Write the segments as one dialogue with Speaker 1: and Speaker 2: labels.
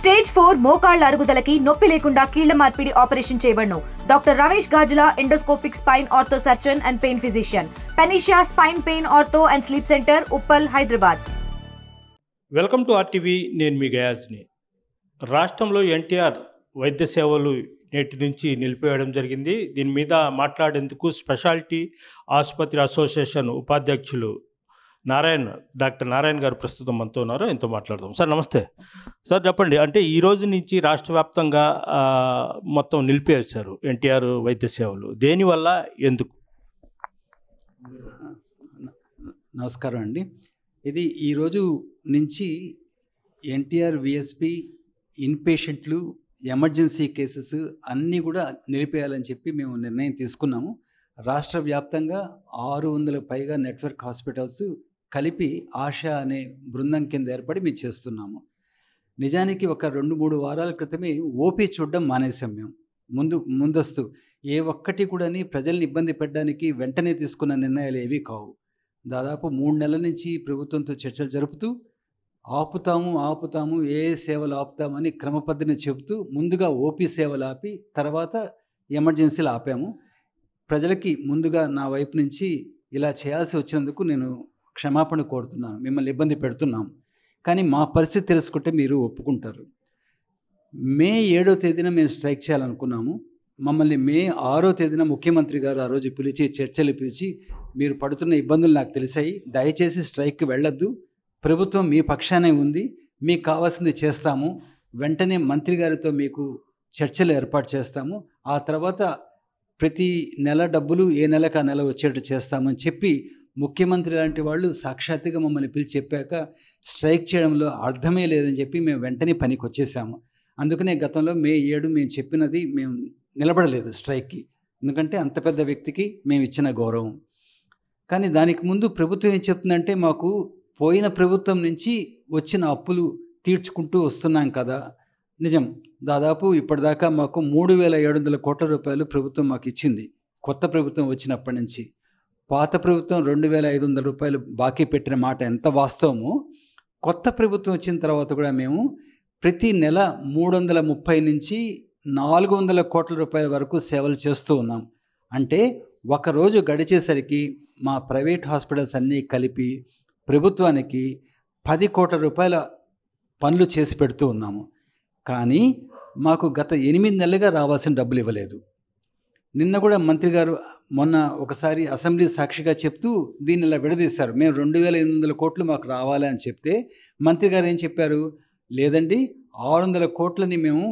Speaker 1: Stage 4 మోకాళ్ల అరుగుదలకి నొప్పి లేకుండా కీళ్ల మార్పిడి ఆపరేషన్ చేయబడును. Doctor Ramesh Gajula, endoscopic spine ortho surgeon and pain physician, panacea spine pain ortho and sleep centre, Uppal, Hyderabad.
Speaker 2: Welcome to RTV. నేను మీ గయాజ్ని. రాష్ట్రంలో ఎన్టీఆర్ వైద్య సేవలు నేటి నుంచి నిలిపివేయడం జరిగింది. దీని మీద మాట్లాడేందుకు స్పెషాలిటీ ఆసుపత్రి అసోసియేషన్ ఉపాధ్యక్షులు డాక్టర్ నారాయణ గారు ప్రస్తుతం మనతో ఉన్నారు. ఎంతో మాట్లాడదాం. సార్ నమస్తే. సార్ చెప్పండి, అంటే ఈ రోజు నుంచి రాష్ట్ర వ్యాప్తంగా మొత్తం నిలిపేశారు ఎన్టీఆర్ వైద్య సేవలు. దేనివల్ల, ఎందుకు?
Speaker 3: నమస్కారం అండి. ఇది ఈరోజు నుంచి ఎన్టీఆర్ విఎస్పి ఇన్పేషెంట్లు, ఎమర్జెన్సీ కేసెస్ అన్నీ కూడా నిలిపేయాలని చెప్పి మేము నిర్ణయం తీసుకున్నాము. రాష్ట్ర వ్యాప్తంగా 600 పైగా నెట్వర్క్ హాస్పిటల్స్ కలిపి ఆశా అనే బృందం కింద ఏర్పడి మేము చేస్తున్నాము. నిజానికి ఒక 2-3 వారాల క్రితమే ఓపీ చూడడం మానేసాం. మేము ముందస్తు ఏ ఒక్కటి కూడా ప్రజల్ని ఇబ్బంది పెట్టడానికి వెంటనే తీసుకున్న నిర్ణయాలు ఏవీ కావు. దాదాపు 3 నెలల నుంచి ప్రభుత్వంతో చర్చలు జరుపుతూ ఆపుతాము ఏ సేవలు ఆపుతామని క్రమపద్ధతిని చెబుతూ ముందుగా ఓపీ సేవలు ఆపి తర్వాత ఎమర్జెన్సీలు ఆపాము. ప్రజలకి ముందుగా నా వైపు నుంచి ఇలా చేయాల్సి వచ్చినందుకు నేను క్షమాపణ కోరుతున్నాను. మిమ్మల్ని ఇబ్బంది పెడుతున్నాము, కానీ మా పరిస్థితి తెలుసుకుంటే మీరు ఒప్పుకుంటారు. మే 7వ తేదీన మేము స్ట్రైక్ చేయాలనుకున్నాము. మమ్మల్ని మే 6వ తేదీన ముఖ్యమంత్రి గారు ఆ రోజు చర్చలు పిలిచి మీరు పడుతున్న ఇబ్బందులు నాకు తెలిసాయి, దయచేసి స్ట్రైక్కి వెళ్ళొద్దు, ప్రభుత్వం మీ పక్షానే ఉంది, మీకు కావాల్సింది చేస్తాము, వెంటనే మంత్రి గారితో మీకు చర్చలు ఏర్పాటు చేస్తాము, ఆ తర్వాత ప్రతి నెల డబ్బులు ఏ నెలకు ఆ నెల వచ్చేట్టు చేస్తామని చెప్పి ముఖ్యమంత్రి లాంటి వాళ్ళు సాక్షాత్తుగా మమ్మల్ని పిలిచి చెప్పాక స్ట్రైక్ చేయడంలో అర్థమే లేదని చెప్పి మేము వెంటనే పనికి వచ్చేసాము. అందుకనే గతంలో మే 7 మేము చెప్పినది మేము నిలబడలేదు స్ట్రైక్కి, ఎందుకంటే అంత పెద్ద వ్యక్తికి మేము ఇచ్చిన గౌరవం. కానీ దానికి ముందు ప్రభుత్వం ఏం చెప్తుందంటే, మాకు పోయిన ప్రభుత్వం నుంచి వచ్చిన అప్పులు తీర్చుకుంటూ వస్తున్నాం కదా. నిజం, దాదాపు ఇప్పటిదాకా మాకు 3,700 కోట్ల రూపాయలు ప్రభుత్వం మాకు ఇచ్చింది కొత్త ప్రభుత్వం వచ్చినప్పటి నుంచి. పాత ప్రభుత్వం 2,500 రూపాయలు బాకీ పెట్టిన మాట ఎంత వాస్తవమో, కొత్త ప్రభుత్వం వచ్చిన తర్వాత కూడా మేము ప్రతి నెల 330 నుంచి 400 కోట్ల రూపాయల వరకు సేవలు చేస్తూ ఉన్నాం. అంటే ఒకరోజు గడిచేసరికి మా ప్రైవేట్ హాస్పిటల్స్ అన్నీ కలిపి ప్రభుత్వానికి 10 కోట్ల రూపాయల పనులు చేసి పెడుతూ ఉన్నాము. కానీ మాకు గత 8 నెలలుగా రావాల్సిన డబ్బులు ఇవ్వలేదు. నిన్న కూడా మంత్రి గారు మొన్న ఒకసారి అసెంబ్లీ సాక్షిగా చెప్తూ దీన్ని ఇలా విడదీశారు. మేము 2,800 కోట్లు మాకు రావాలి అని చెప్తే మంత్రి గారు ఏం చెప్పారు, లేదండి 600 కోట్లని మేము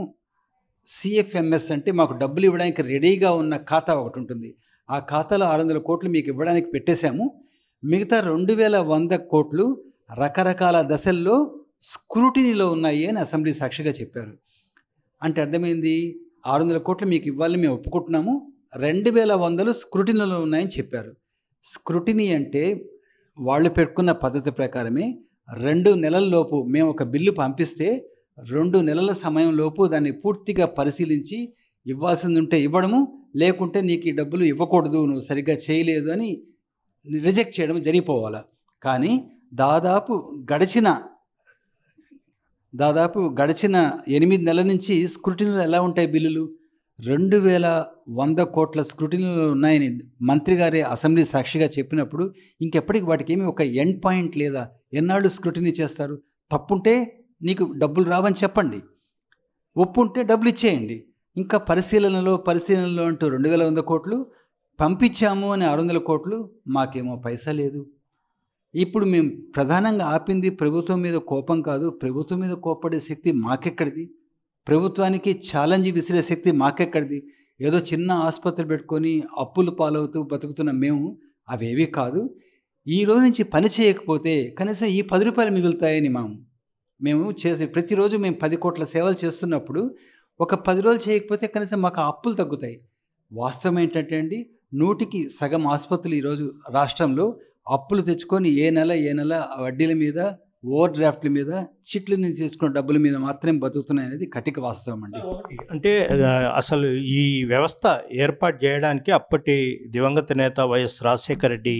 Speaker 3: సిఎఫ్ఎంఎస్ అంటే మాకు డబ్బులు ఇవ్వడానికి రెడీగా ఉన్న ఖాతా ఒకటి ఉంటుంది, ఆ ఖాతాలో 600 కోట్లు మీకు ఇవ్వడానికి పెట్టేశాము, మిగతా 2,100 కోట్లు రకరకాల దశల్లో స్క్రూటినీలో ఉన్నాయి అని అసెంబ్లీ సాక్షిగా చెప్పారు. అంటే అర్థమైంది, 600 కోట్లు మీకు ఇవ్వాలని మేము ఒప్పుకుంటున్నాము, 2,100 స్క్రూటినీలో ఉన్నాయని చెప్పారు. స్క్రూటినీ అంటే వాళ్ళు పెట్టుకున్న పద్ధతి ప్రకారమే 2 నెలల్లోపు మేము ఒక బిల్లు పంపిస్తే 2 నెలల సమయంలోపు దాన్ని పూర్తిగా పరిశీలించి ఇవ్వాల్సింది ఉంటే ఇవ్వడము, లేకుంటే నీకు ఈ డబ్బులు ఇవ్వకూడదు, నువ్వు సరిగ్గా చేయలేదు అని రిజెక్ట్ చేయడం జరిగిపోవాలి. కానీ దాదాపు గడిచిన 8 నెలల నుంచి స్క్రూటినీలు ఎలా ఉంటాయి బిల్లులు, 2,100 కోట్ల స్క్రూటినీలు ఉన్నాయని మంత్రి గారే అసెంబ్లీ సాక్షిగా చెప్పినప్పుడు ఇంకెప్పటికి వాటికి ఏమి ఒక ఎండ్ పాయింట్ లేదా, ఎన్నాళ్ళు స్క్రూటినీ చేస్తారు? తప్పుంటే నీకు డబ్బులు రావని చెప్పండి, ఒప్పుంటే డబ్బులు ఇచ్చేయండి. ఇంకా పరిశీలనలో అంటూ 2,100 కోట్లు పంపించాము అని 600 కోట్లు, మాకేమో పైసా లేదు. ఇప్పుడు మేము ప్రధానంగా ఆపింది ప్రభుత్వం మీద కోపం కాదు, ప్రభుత్వం మీద కోపడే శక్తి మాకెక్కడిది, ప్రభుత్వానికి ఛాలెంజ్ విసిరే శక్తి మాకెక్కడిది. ఏదో చిన్న ఆసుపత్రి పెట్టుకొని అప్పులు పాలవుతూ బతుకుతున్న మేము అవేవి కాదు. ఈ రోజు నుంచి పని చేయకపోతే కనీసం ఈ 10 రూపాయలు మిగులుతాయని మేము చేసే ప్రతిరోజు మేము 10 కోట్ల సేవలు చేస్తున్నప్పుడు ఒక 10 రోజులు చేయకపోతే కనీసం మాకు అప్పులు తగ్గుతాయి. వాస్తవం ఏంటంటే అండి, 100కి సగం ఆసుపత్రులు ఈరోజు రాష్ట్రంలో అప్పులు తెచ్చుకొని ఏ నెల వడ్డీల మీద, ఓవర్ డ్రాఫ్ట్ల మీద, చిట్లు నుంచి తీసుకున్న డబ్బుల మీద మాత్రమే బతుకుతున్నాయి అనేది కటిక వాస్తవం అండి.
Speaker 2: అంటే అసలు ఈ వ్యవస్థ ఏర్పాటు చేయడానికి అప్పటి దివంగత నేత వైఎస్ రాజశేఖర రెడ్డి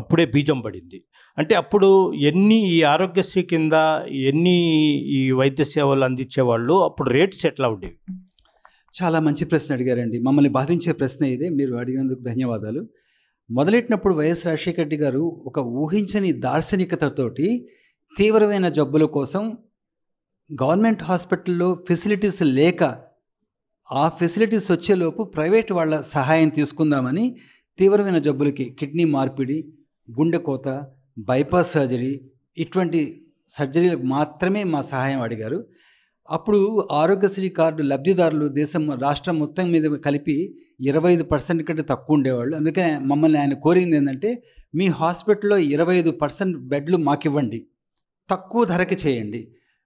Speaker 2: అప్పుడే బీజం పడింది. అంటే అప్పుడు ఎన్ని ఈ ఆరోగ్యశ్రీ కింద ఎన్ని ఈ వైద్య సేవలు అందించేవాళ్ళు, అప్పుడు రేట్స్ ఎట్లా ఉండేవి?
Speaker 3: చాలా మంచి ప్రశ్న అడిగారండి. మమ్మల్ని బాధించే ప్రశ్న ఇదే. మీరు అడిగినందుకు ధన్యవాదాలు. మొదలెట్టినప్పుడు వైఎస్ రాజశేఖర రెడ్డి గారు ఒక ఊహించని దార్శనికతతోటి తీవ్రమైన జబ్బుల కోసం గవర్నమెంట్ హాస్పిటల్లో ఫెసిలిటీస్ లేక ఆ ఫెసిలిటీస్ వచ్చేలోపు ప్రైవేట్ వాళ్ళ సహాయం తీసుకుందామని తీవ్రమైన జబ్బులకి కిడ్నీ మార్పిడి, గుండెకోత, బైపాస్ సర్జరీ ఇటువంటి సర్జరీలకు మాత్రమే మా సహాయం అడిగారు. అప్పుడు ఆరోగ్యశ్రీ కార్డు లబ్ధిదారులు రాష్ట్రం మొత్తం మీద కలిపి 25% కంటే తక్కువ ఉండేవాళ్ళు. అందుకనే మమ్మల్ని ఆయన కోరింది ఏంటంటే, మీ హాస్పిటల్లో 25% బెడ్లు మాకివ్వండి, తక్కువ ధరకి చేయండి,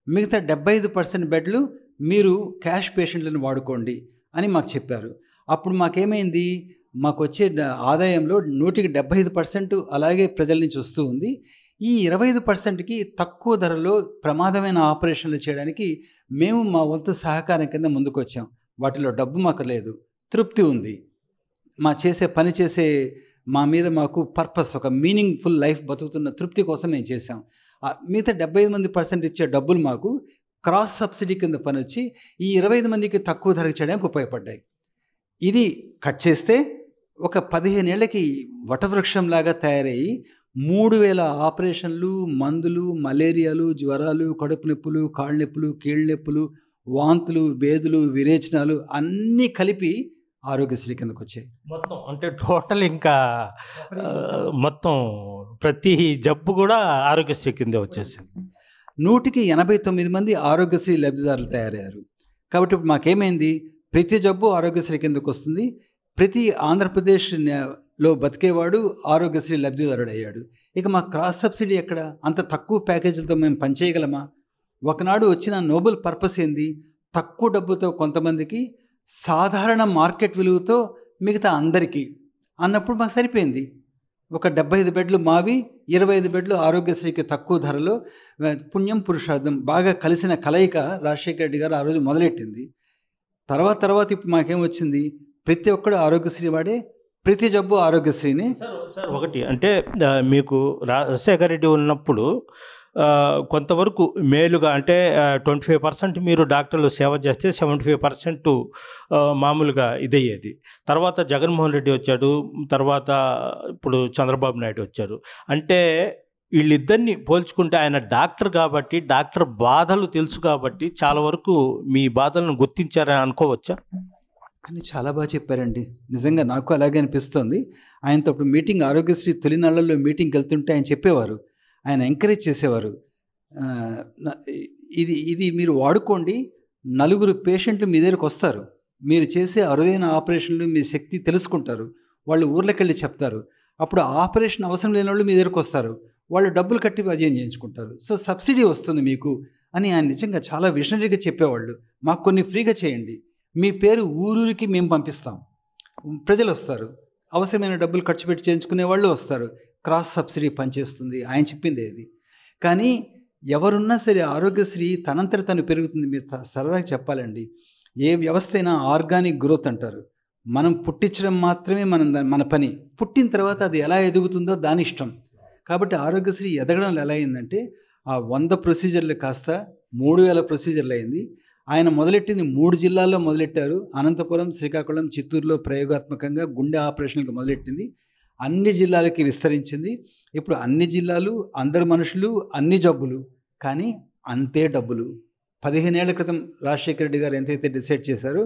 Speaker 3: మిగతా 75% బెడ్లు మీరు క్యాష్ పేషెంట్లను వాడుకోండి అని మాకు చెప్పారు. అప్పుడు మాకేమైంది, మాకు వచ్చే ఆదాయంలో 175% అలాగే ప్రజల నుంచి వస్తూ ఉంది. ఈ 25%కి తక్కువ ధరలో ప్రమాదమైన ఆపరేషన్లు చేయడానికి మేము మా వంతు సహకారం కింద ముందుకు వచ్చాం. వాటిలో డబ్బు మాకు లేదు, తృప్తి ఉంది. పని చేసే మా మీద మాకు పర్పస్, ఒక మీనింగ్ఫుల్ లైఫ్ బతుకుతున్న తృప్తి కోసం మేము చేసాం. మిగతా 75% ఇచ్చే డబ్బులు మాకు క్రాస్ సబ్సిడీ కింద పని వచ్చి ఈ 25 మందికి తక్కువ ధరకు చేయడానికి ఉపయోగపడ్డాయి. ఇది కట్ చేస్తే ఒక 15 ఏళ్లకి వటవృక్షంలాగా తయారయ్యి 3000 ఆపరేషన్లు, మందులు, మలేరియాలు, జ్వరాలు, కడుపు నొప్పులు, కాళ్ళ నొప్పులు, కీళ్ళ నొప్పులు, వాంతులు, వేదులు, విరేచనాలు అన్నీ కలిపి ఆరోగ్యశ్రీ కిందకు వచ్చాయి.
Speaker 2: మొత్తం అంటే టోటల్ ఇంకా మొత్తం ప్రతి జబ్బు కూడా ఆరోగ్యశ్రీ కిందే వచ్చేసింది.
Speaker 3: 189 మంది ఆరోగ్యశ్రీ లబ్ధిదారులు తయారయ్యారు. కాబట్టి ఇప్పుడు మాకేమైంది, ప్రతి జబ్బు ఆరోగ్యశ్రీ కిందకు వస్తుంది. ప్రతి ఆంధ్రప్రదేశ్లో బతికేవాడు ఆరోగ్యశ్రీ లబ్ధిదారుడు అయ్యాడు. ఇక మా క్రాస్ సబ్సిడీ ఎక్కడ? అంత తక్కువ ప్యాకేజీలతో మేము పనిచేయగలమా? ఒకనాడు వచ్చిన నోబెల్ పర్పస్ ఏంది, తక్కువ డబ్బుతో కొంతమందికి, సాధారణ మార్కెట్ విలువతో మిగతా అందరికీ అన్నప్పుడు మాకు సరిపోయింది. ఒక 75 బెడ్లు మావి, 25 బెడ్లు ఆరోగ్యశ్రీకి తక్కువ ధరలో. పుణ్యం పురుషార్థం బాగా కలిసిన కలయిక రాజశేఖర రెడ్డి గారు ఆ రోజు మొదలెట్టింది. తర్వాత ఇప్పుడు మాకేమొచ్చింది, ప్రతి ఒక్కడు ఆరోగ్యశ్రీ వాడే, ప్రతి జబ్బు ఆరోగ్యశ్రీని.
Speaker 2: సార్ ఒకటి అంటే మీకు రాజశేఖర రెడ్డి ఉన్నప్పుడు కొంతవరకు మేలుగా అంటే 25% మీరు డాక్టర్లు సేవ చేస్తే 75% మామూలుగా ఇదయ్యేది. తర్వాత జగన్మోహన్ రెడ్డి వచ్చాడు, తర్వాత ఇప్పుడు చంద్రబాబు నాయుడు వచ్చారు. అంటే వీళ్ళిద్దరిని పోల్చుకుంటే ఆయన డాక్టర్ కాబట్టి, డాక్టర్ బాధలు తెలుసు కాబట్టి చాలా వరకు మీ బాధలను గుర్తించారని అనుకోవచ్చా?
Speaker 3: కానీ చాలా బాగా చెప్పారండి. నిజంగా నాకు అలాగే అనిపిస్తోంది. ఆయనతో అప్పుడు మీటింగ్, ఆరోగ్యశ్రీ తొలి నెలల్లో మీటింగ్కి వెళ్తుంటే ఆయన చెప్పేవారు, ఆయన ఎంకరేజ్ చేసేవారు, ఇది మీరు వాడుకోండి, 4 పేషెంట్లు మీ దగ్గరకు వస్తారు, మీరు చేసే అరుదైన ఆపరేషన్లు మీ శక్తి తెలుసుకుంటారు, వాళ్ళు ఊర్లోకి వెళ్ళి చెప్తారు, అప్పుడు ఆపరేషన్ అవసరం లేని వాళ్ళు మీ దగ్గరకు వస్తారు, వాళ్ళు డబ్బులు కట్టి అజయం చేయించుకుంటారు, సో సబ్సిడీ వస్తుంది మీకు అని ఆయన నిజంగా చాలా విషనరీగా చెప్పేవాళ్ళు. మాకు కొన్ని ఫ్రీగా చేయండి, మీ పేరు ఊరూరికి మేము పంపిస్తాం, ప్రజలు వస్తారు, అవసరమైన డబ్బులు ఖర్చు పెట్టి చేయించుకునే వాళ్ళు వస్తారు, క్రాస్ సబ్సిడీ పనిచేస్తుంది. ఆయన చెప్పింది అది. కానీ ఎవరున్నా సరే ఆరోగ్యశ్రీ తనంతట తను పెరుగుతుంది. మీరు సరదాగా చెప్పాలండి, ఏ వ్యవస్థ అయినా ఆర్గానిక్ గ్రోత్ అంటారు. మనం పుట్టించడం మాత్రమే మన పని, పుట్టిన తర్వాత అది ఎలా ఎదుగుతుందో దాని ఇష్టం. కాబట్టి ఆరోగ్యశ్రీ ఎదగడంలో ఎలా అయిందంటే, ఆ 100 ప్రొసీజర్లు కాస్త 3000 ప్రొసీజర్లు అయింది. ఆయన మొదలెట్టింది 3 జిల్లాల్లో మొదలెట్టారు. అనంతపురం, శ్రీకాకుళం, చిత్తూరులో ప్రయోగాత్మకంగా గుండె ఆపరేషన్లకు మొదలెట్టింది. అన్ని జిల్లాలకి విస్తరించింది. ఇప్పుడు అన్ని జిల్లాలు, అందరు మనుషులు, అన్ని జబ్బులు, కానీ అంతే డబ్బులు. 15 ఏళ్ల క్రితం రాజశేఖర రెడ్డి గారు ఎంతైతే డిసైడ్ చేశారో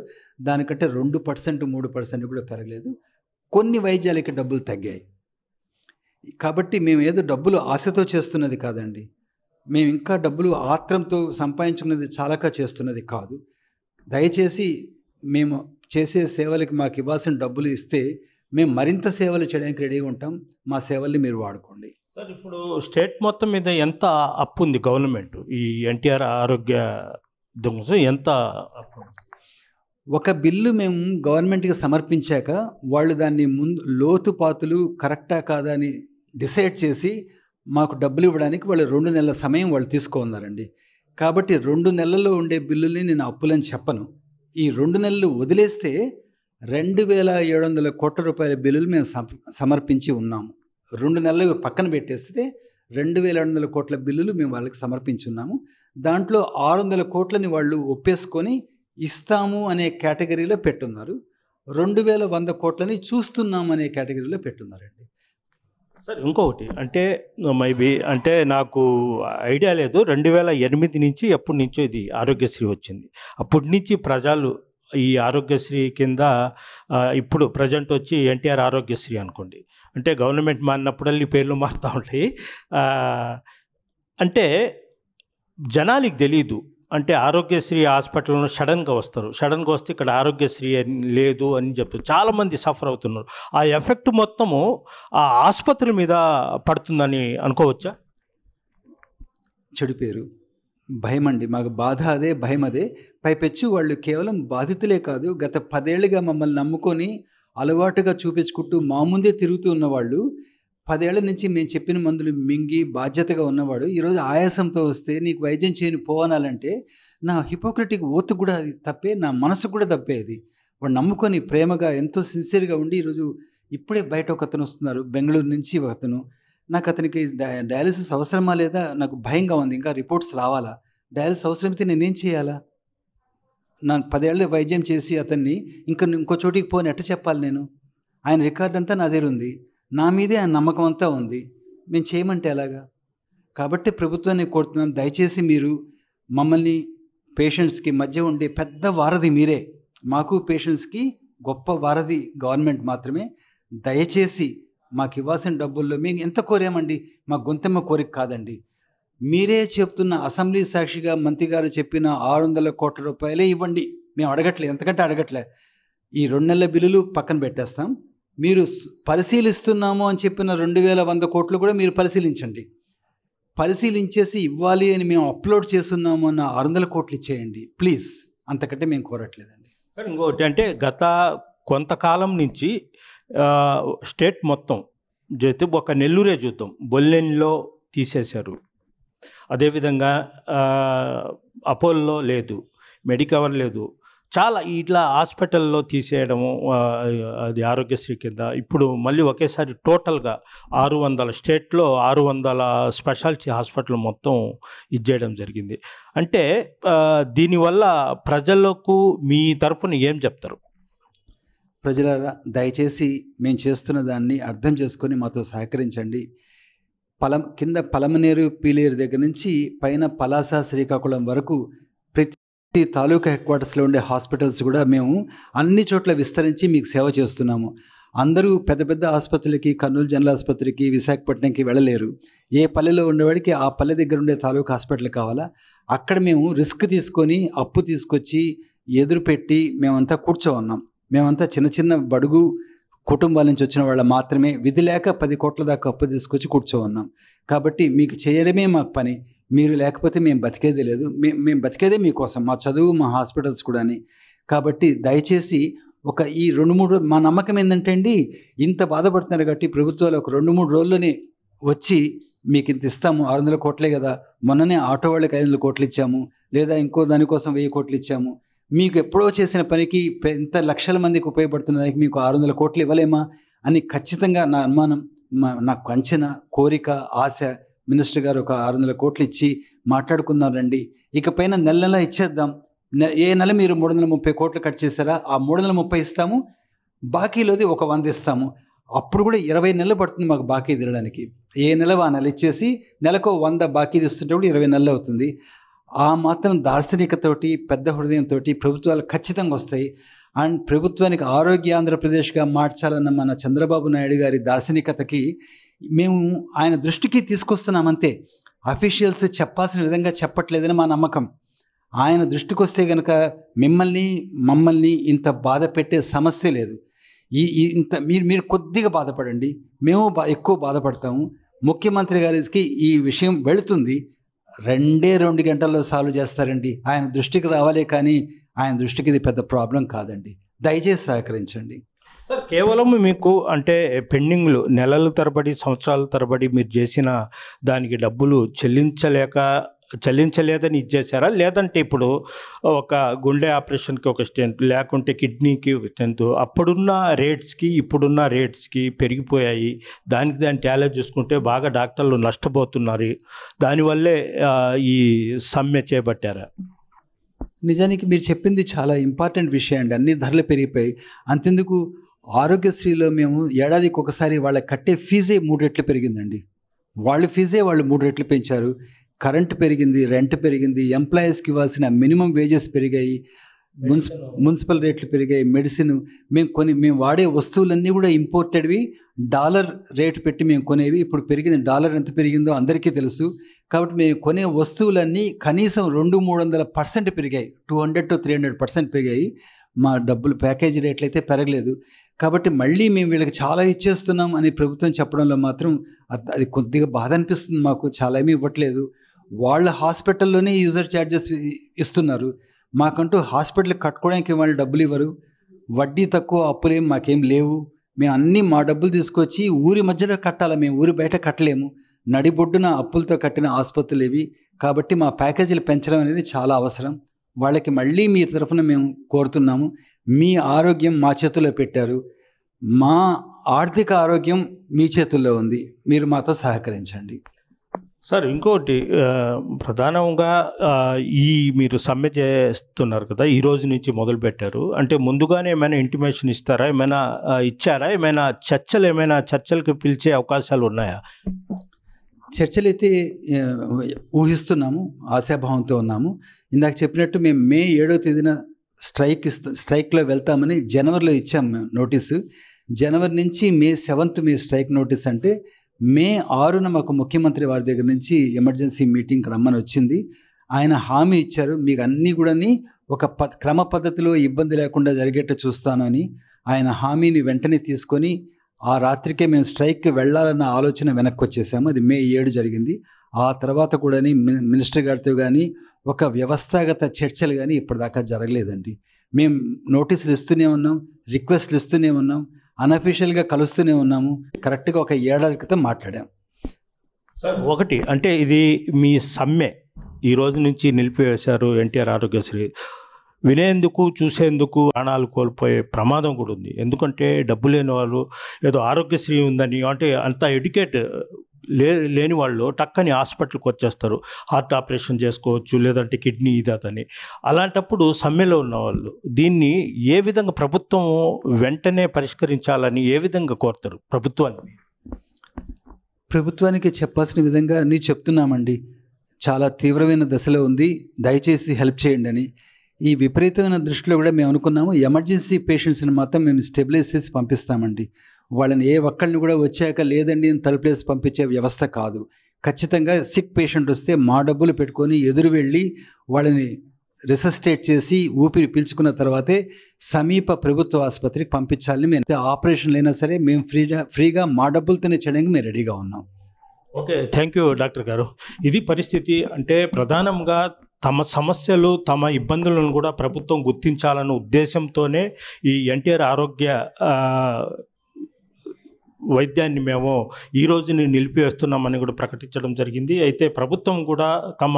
Speaker 3: దానికంటే 2%, 3% కూడా పెరగలేదు. కొన్ని వైద్యాలకి డబ్బులు తగ్గాయి. కాబట్టి మేము ఏదో డబ్బులు ఆశతో చేస్తున్నది కాదండి, మేము ఇంకా డబ్బులు ఆత్రంతో సంపాదించుకున్నది చాలక చేస్తున్నది కాదు. దయచేసి మేము చేసే సేవలకి మాకు ఇవ్వాల్సిన డబ్బులు ఇస్తే మేము మరింత సేవలు చేయడానికి రెడీగా ఉంటాం. మా సేవల్ని మీరు వాడుకోండి.
Speaker 2: సార్ ఇప్పుడు స్టేట్ మొత్తం మీద ఎంత అప్పు ఉంది గవర్నమెంట్ ఈ ఎన్టీఆర్ ఆరోగ్య ఎంత అప్పు?
Speaker 3: ఒక బిల్లు మేము గవర్నమెంట్కి సమర్పించాక వాళ్ళు దాన్ని ముందు లోతుపాతులు కరెక్టా కాదా అని డిసైడ్ చేసి మాకు డబ్బులు ఇవ్వడానికి వాళ్ళు 2 నెలల సమయం వాళ్ళు తీసుకున్నారండి. కాబట్టి 2 నెలల్లో ఉండే బిల్లుల్ని నేను అప్పులని చెప్పను. ఈ 2 నెలలు వదిలేస్తే 2700 కోట్ల రూపాయల బిల్లులు మేము సమర్పించి ఉన్నాము. 2 నెలలు పక్కన పెట్టేస్తే 2,200 కోట్ల బిల్లులు మేము వాళ్ళకి సమర్పించున్నాము. దాంట్లో 600 కోట్లని వాళ్ళు ఒప్పేసుకొని ఇస్తాము అనే కేటగిరీలో పెట్టున్నారు. 2,100 కోట్లని చూస్తున్నాము అనే కేటగిరీలో పెట్టున్నారండి.
Speaker 2: సార్ ఇంకొకటి అంటే మైబీ అంటే నాకు ఐడియా లేదు, 2008 నుంచి ఎప్పటి నుంచో ఇది ఆరోగ్యశ్రీ వచ్చింది. అప్పటి నుంచి ప్రజలు ఈ ఆరోగ్యశ్రీ కింద ఇప్పుడు ప్రజెంట్ వచ్చి ఎన్టీఆర్ ఆరోగ్యశ్రీ అనుకోండి, అంటే గవర్నమెంట్ మారినప్పుడల్లి పేర్లు మారుతూ ఉంటాయి. అంటే జనానికి తెలీదు, అంటే ఆరోగ్యశ్రీ హాస్పిటల్లో సడన్గా వస్తే ఇక్కడ ఆరోగ్యశ్రీ లేదు అని చెప్తారు. చాలామంది సఫర్ అవుతున్నారు. ఆ ఎఫెక్ట్ మొత్తము ఆ ఆసుపత్రి మీద పడుతుందని అనుకోవచ్చా?
Speaker 3: చెడు పేరు, భయం అండి. మాకు బాధ అదే, భయం అదే. పైపెచ్చు వాళ్ళు కేవలం బాధితులే కాదు, గత 10 ఏళ్ళుగా మమ్మల్ని నమ్ముకొని అలవాటుగా చూపించుకుంటూ మా ముందే తిరుగుతూ ఉన్నవాళ్ళు, 10 ఏళ్ల నుంచి మేము చెప్పిన మందులు మింగి బాధ్యతగా ఉన్నవాడు ఈరోజు ఆయాసంతో వస్తే నీకు వైద్యం చేయని పోవనాలంటే నా హిపోక్రటిక్ ఓత్ కూడా అది తప్పే, నా మనసు కూడా తప్పే. అది వాడు నమ్ముకొని ప్రేమగా ఎంతో సిన్సియర్గా ఉండి ఈరోజు ఇప్పుడే బయట ఒక అతను వస్తున్నారు, బెంగళూరు నుంచి ఒక అతను. నాకు అతనికి డయాలిసిస్ అవసరమా లేదా నాకు భయంగా ఉంది, ఇంకా రిపోర్ట్స్ రావాలా, డయాలిసిస్ అవసరమైతే నేనేం చేయాలా? నా 10 ఏళ్ళ వైద్యం చేసి అతన్ని ఇంకో చోటికి పోని ఎట్ట చెప్పాలి నేను? ఆయన రికార్డ్ అంతా నా దగ్గర ఉంది, నా మీదే ఆ నమ్మకం అంతా ఉంది, మేము చేయమంటే ఎలాగా? కాబట్టి ప్రభుత్వాన్ని కోరుతున్నాం, దయచేసి మీరు మమ్మల్ని పేషెంట్స్కి మధ్య ఉండే పెద్ద వారధి మీరే, మాకు పేషెంట్స్కి గొప్ప వారధి గవర్నమెంట్ మాత్రమే. దయచేసి మాకు ఇవ్వాల్సిన డబ్బుల్లో మేము ఎంత కోరామండి, మా గొంతెమ్మ కోరిక కాదండి. మీరే చెప్తున్న అసెంబ్లీ సాక్షిగా మంత్రి గారు చెప్పిన 600 కోట్ల రూపాయలే ఇవ్వండి, మేము అడగట్లే, ఎంతకంటే అడగట్లే. ఈ 2 నెలల బిల్లులు పక్కన పెట్టేస్తాం. మీరు పరిశీలిస్తున్నాము అని చెప్పిన 2,100 కోట్లు కూడా మీరు పరిశీలించండి. పరిశీలించేసి ఇవ్వాలి అని మేము అప్లోడ్ చేస్తున్నాము అన్న 600 కోట్లు ఇచ్చేయండి ప్లీజ్, అంతకంటే మేము కోరట్లేదండి.
Speaker 2: సార్ ఇంకోటి అంటే గత కొంతకాలం నుంచి స్టేట్ మొత్తం అయితే ఒక నెల్లూరే చూద్దాం, బొల్లెన్లో తీసేశారు, అదేవిధంగా అపోలో లేదు, మెడికవర్ లేదు, చాలా ఇట్లా హాస్పిటల్లో తీసేయడము అది ఆరోగ్యశ్రీ కింద. ఇప్పుడు మళ్ళీ ఒకేసారి టోటల్గా 600 స్టేట్లో 600 స్పెషాలిటీ హాస్పిటల్ మొత్తం ఇచ్చేయడం జరిగింది. అంటే దీనివల్ల ప్రజలకు మీ తరపున ఏం చెప్తారు?
Speaker 3: ప్రజలారా దయచేసి మేము చేస్తున్న దాన్ని అర్థం చేసుకొని మాతో సహకరించండి. కింద పలమనేరు పీలేరు దగ్గర నుంచి పైన పలాస శ్రీకాకుళం వరకు ప్రతి తాలూకా హెడ్ క్వార్టర్స్లో ఉండే హాస్పిటల్స్ కూడా మేము అన్ని చోట్ల విస్తరించి మీకు సేవ చేస్తున్నాము. అందరూ పెద్ద పెద్ద ఆసుపత్రులకి, కర్నూలు జనరల్ ఆసుపత్రికి, విశాఖపట్నంకి వెళ్ళలేరు. ఏ పల్లెలో ఉండేవాడికి ఆ పల్లె దగ్గర ఉండే తాలూకా హాస్పిటల్ కావాలా, అక్కడ మేము రిస్క్ తీసుకొని అప్పు తీసుకొచ్చి ఎదురు పెట్టి మేమంతా కూర్చోన్నాం. మేమంతా చిన్న చిన్న బడుగు కుటుంబాల నుంచి వచ్చిన వాళ్ళ మాత్రమే, విధి లేక 10 కోట్ల దాకా అప్పు తీసుకొచ్చి కూర్చోన్నాం. కాబట్టి మీకు చేయడమే మా పని, మీరు లేకపోతే మేము బతికేదే లేదు. మేము బతికేదే మీకోసం, మా చదువు, మా హాస్పిటల్స్ కూడాని. కాబట్టి దయచేసి ఈ 2-3 మా నమ్మకం ఏంటంటే అండి, ఇంత బాధపడుతున్నారు కాబట్టి ప్రభుత్వాలు ఒక 2-3 రోజుల్లోనే వచ్చి మీకు ఇంత ఇస్తాము, 600 కోట్లే కదా, మొన్ననే ఆటో వాళ్ళకి 500 కోట్లు ఇచ్చాము, లేదా ఇంకో దానికోసం 1000 కోట్లు ఇచ్చాము, మీకు ఎప్పుడో చేసిన పనికి ఎంత లక్షల మందికి ఉపయోగపడుతున్న దానికి మీకు 600 కోట్లు ఇవ్వలేమా అని ఖచ్చితంగా నా అనుమానం, నాకు అంచనా, కోరిక, ఆశ. మినిస్టర్ గారు ఒక 600 కోట్లు ఇచ్చి మాట్లాడుకున్నారండి, ఇకపైన నెల ఇచ్చేద్దాం. ఏ నెల మీరు 330 కోట్లు కట్ చేస్తారా, ఆ 330 ఇస్తాము, బాకీలోది ఒక 100 ఇస్తాము. అప్పుడు కూడా 20 నెలలు పడుతుంది మాకు బాకీ తీరడానికి. ఏ నెల ఆ నెల ఇచ్చేసి నెలకు 100 బాకీ తీస్తుంటే కూడా 20 నెలలు అవుతుంది. ఆ మాత్రం దార్శనికతోటి, పెద్ద హృదయంతో ప్రభుత్వాలు ఖచ్చితంగా వస్తాయి. అండ్ ప్రభుత్వానికి ఆరోగ్య ఆంధ్రప్రదేశ్గా మార్చాలన్న మన చంద్రబాబు నాయుడు గారి దార్శనికతకి మేము ఆయన దృష్టికి తీసుకొస్తున్నామంతే. అఫీషియల్స్ చెప్పాల్సిన విధంగా చెప్పట్లేదని మా నమ్మకం. ఆయన దృష్టికి వస్తే కనుక మమ్మల్ని ఇంత బాధ పెట్టే సమస్య లేదు. ఇంత మీరు కొద్దిగా బాధపడండి, మేము ఎక్కువ బాధపడతాము. ముఖ్యమంత్రి గారికి ఈ విషయం వెళుతుంది, 2 గంటల్లో సాల్వ్ చేస్తారండి. ఆయన దృష్టికి రావాలే కానీ ఆయన దృష్టికి ఇది పెద్ద ప్రాబ్లం కాదండి. దయచేసి సహకరించండి.
Speaker 2: సార్ కేవలం మీకు అంటే పెండింగ్లు నెలల తరబడి, సంవత్సరాల తరబడి మీరు చేసిన దానికి డబ్బులు చెల్లించలేక చెల్లించలేదని ఇచ్చేసారా, లేదంటే ఇప్పుడు ఒక గుండె ఆపరేషన్కి ఒక స్టెంట్, లేకుంటే కిడ్నీకి ఒక స్టెంట్, అప్పుడున్న రేట్స్కి ఇప్పుడున్న రేట్స్కి పెరిగిపోయాయి. దాని టాలెంట్ చూసుకుంటే బాగా డాక్టర్లు నష్టపోతున్నారు. దానివల్లే ఈ సమ్మె చేపట్టారా?
Speaker 3: నిజానికి మీరు చెప్పింది చాలా ఇంపార్టెంట్ విషయం అండి. అన్ని ధరలు పెరిగిపోయి, అంతెందుకు ఆరోగ్యశ్రీలో మేము ఏడాదికి ఒకసారి వాళ్ళకి కట్టే ఫీజే 3 రెట్లు పెరిగిందండి. వాళ్ళ ఫీజే వాళ్ళు 3 రెట్లు పెంచారు. కరెంటు పెరిగింది, రెంట్ పెరిగింది, ఎంప్లాయీస్కి ఇవ్వాల్సిన మినిమం వేజెస్ పెరిగాయి, మున్సిపల్ రేట్లు పెరిగాయి, మెడిసిన్ మేము వాడే వస్తువులన్నీ కూడా ఇంపోర్టెడ్వి, డాలర్ రేటు పెట్టి మేము కొనేవి. ఇప్పుడు పెరిగింది, డాలర్ ఎంత పెరిగిందో అందరికీ తెలుసు. కాబట్టి మేము కొనే వస్తువులన్నీ కనీసం 200-300% పెరిగాయి, 200 to 300% పెరిగాయి. మా డబ్బులు ప్యాకేజీ రేట్లు అయితే పెరగలేదు. కాబట్టి మళ్ళీ మేము వీళ్ళకి చాలా ఇచ్చేస్తున్నాం అని ప్రభుత్వం చెప్పడంలో మాత్రం అది కొద్దిగా బాధ అనిపిస్తుంది మాకు. చాలా ఏమీ ఇవ్వట్లేదు. వాళ్ళ హాస్పిటల్లోనే యూజర్ ఛార్జెస్ ఇస్తున్నారు. మాకంటూ హాస్పిటల్ కట్టుకోవడానికి వాళ్ళు డబ్బులు ఇవ్వరు. వడ్డీ తక్కువ, అప్పులేం మాకేం లేవు. మేము అన్నీ మా డబ్బులు తీసుకొచ్చి ఊరి మధ్యలో కట్టాలి, మేము ఊరి బయట కట్టలేము. నడిబొడ్డున అప్పులతో కట్టిన ఆసుపత్రులు ఇవి. కాబట్టి మా ప్యాకేజీలు పెంచడం అనేది చాలా అవసరం. వాళ్ళకి మళ్ళీ మీ తరఫున మేము కోరుతున్నాము, మీ ఆరోగ్యం మా చేతుల్లో పెట్టారు, మా ఆర్థిక ఆరోగ్యం మీ చేతుల్లో ఉంది, మీరు మాతో సహకరించండి.
Speaker 2: సార్, ఇంకోటి ప్రధానంగా మీరు సమ్మె చేస్తున్నారు కదా, ఈ రోజు నుంచి మొదలుపెట్టారు అంటే ముందుగానే ఏమైనా ఇంటిమేషన్ ఇస్తారా, ఏమైనా ఇచ్చారా, ఏమైనా చర్చలకు పిలిచే అవకాశాలు ఉన్నాయా?
Speaker 3: చర్చలు అయితే ఊహిస్తున్నాము, ఆశాభావంతో ఉన్నాము. ఇందాక చెప్పినట్టు మేము మే 7వ తేదీన స్ట్రైక్లో వెళ్తామని జనవరిలో ఇచ్చాము మేము నోటీసు. జనవరి నుంచి మే 7th మీ స్ట్రైక్ నోటీస్ అంటే మే 6న మాకు ముఖ్యమంత్రి వారి దగ్గర నుంచి ఎమర్జెన్సీ మీటింగ్కి రమ్మని వచ్చింది. ఆయన హామీ ఇచ్చారు, మీకు అన్నీ కూడా ఒక క్రమ పద్ధతిలో ఇబ్బంది లేకుండా జరిగేట్టు చూస్తానని. ఆయన హామీని వెంటనే తీసుకొని ఆ రాత్రికే మేము స్ట్రైక్కి వెళ్ళాలన్న ఆలోచన వెనక్కి వచ్చేసాము. అది మే 7 జరిగింది. ఆ తర్వాత కూడా మినిస్టర్ గారితో కానీ ఒక వ్యవస్థాగత చర్చలు కానీ ఇప్పటిదాకా జరగలేదండి. మేము నోటీసులు ఇస్తూనే ఉన్నాం, రిక్వెస్ట్లు ఇస్తూనే ఉన్నాం, అన్అఫీషియల్గా కలుస్తూనే ఉన్నాము. కరెక్ట్గా ఒక ఏడాది క్రితం మాట్లాడాం.
Speaker 2: సార్, ఒకటి అంటే ఇది మీ సమ్మె ఈ రోజు నుంచి నిలిపివేశారు ఎన్టీఆర్ ఆరోగ్యశ్రీ. వినేందుకు చూసేందుకు ప్రాణాలు కోల్పోయే ప్రమాదం కూడా ఉంది. ఎందుకంటే డబ్బు లేని వాళ్ళు ఏదో ఆరోగ్యశ్రీ ఉందని అంటే అంత ఎడ్యుకేట్ లేని వాళ్ళు టక్కని హాస్పిటల్కి వచ్చేస్తారు, హార్ట్ ఆపరేషన్ చేసుకోవచ్చు, లేదంటే కిడ్నీ ఇదని. అలాంటప్పుడు సమ్మెలో ఉన్నవాళ్ళు దీన్ని ఏ విధంగా ప్రభుత్వం వెంటనే పరిష్కరించాలని ఏ విధంగా కోరుతారు ప్రభుత్వాన్ని?
Speaker 3: ప్రభుత్వానికి చెప్పాల్సిన విధంగా అన్నీ చెప్తున్నామండి. చాలా తీవ్రమైన దశలో ఉంది, దయచేసి హెల్ప్ చేయండి అని. ఈ విపరీతమైన దృష్టిలో కూడా మేము అనుకున్నాము, ఎమర్జెన్సీ పేషెంట్స్ని మాత్రం మేము స్టెబిలైజ్ చేసి పంపిస్తామండి. వాళ్ళని ఏ ఒక్కళ్ళని కూడా వచ్చాక లేదండి తలుపులేసి పంపించే వ్యవస్థ కాదు. ఖచ్చితంగా సిక్ పేషెంట్ వస్తే మా డబ్బులు పెట్టుకొని ఎదురు వెళ్ళి వాళ్ళని రిసస్టేట్ చేసి ఊపిరి పీల్చుకున్న తర్వాతే సమీప ప్రభుత్వ ఆసుపత్రికి పంపించాలని. మేము ఆపరేషన్లు అయినా సరే మేము ఫ్రీగా మా డబ్బులతోనే చేయడానికి మేము రెడీగా ఉన్నాం.
Speaker 2: ఓకే, థ్యాంక్ యూ డాక్టర్ గారు. ఇది పరిస్థితి. అంటే ప్రధానంగా తమ సమస్యలు, తమ ఇబ్బందులను కూడా ప్రభుత్వం గుర్తించాలన్న ఉద్దేశంతోనే ఈ ఎన్టీఆర్ ఆరోగ్య వైద్యాన్ని మేము ఈ రోజుని నిలిపివేస్తున్నామని కూడా ప్రకటించడం జరిగింది. అయితే ప్రభుత్వం కూడా తమ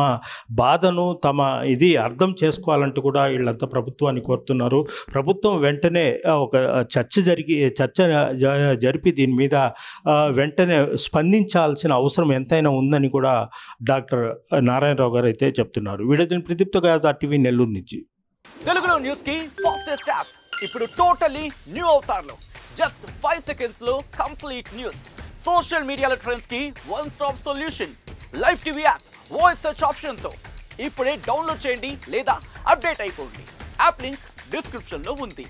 Speaker 2: బాధను, తమ ఇది అర్థం చేసుకోవాలంటూ కూడా వీళ్ళంతా ప్రభుత్వాన్ని కోరుతున్నారు. ప్రభుత్వం వెంటనే ఒక చర్చ జరిపి దీని మీద వెంటనే స్పందించాల్సిన అవసరం ఎంతైనా ఉందని కూడా డాక్టర్ నారాయణరావు గారు అయితే చెప్తున్నారు. వీడియో ప్రదీప్తో గాజా టీవీ, నెల్లూరు నుంచి.
Speaker 4: తెలుగులో న్యూస్ కి ఫాస్టెస్ట్ యాప్ ఇప్పుడు టోటల్లీ న్యూ అవతార్లో జస్ట్ 5 seconds లో కంప్లీట్ న్యూస్. సోషల్ మీడియాలో ట్రెండ్స్ కి one stop solution. Live TV app voice search option తో ఇప్పుడే డౌన్లోడ్ చేయండి లేదా అప్డేట్ అయిపోండి. యాప్ లింక్ డిస్క్రిప్షన్ లో ఉంది.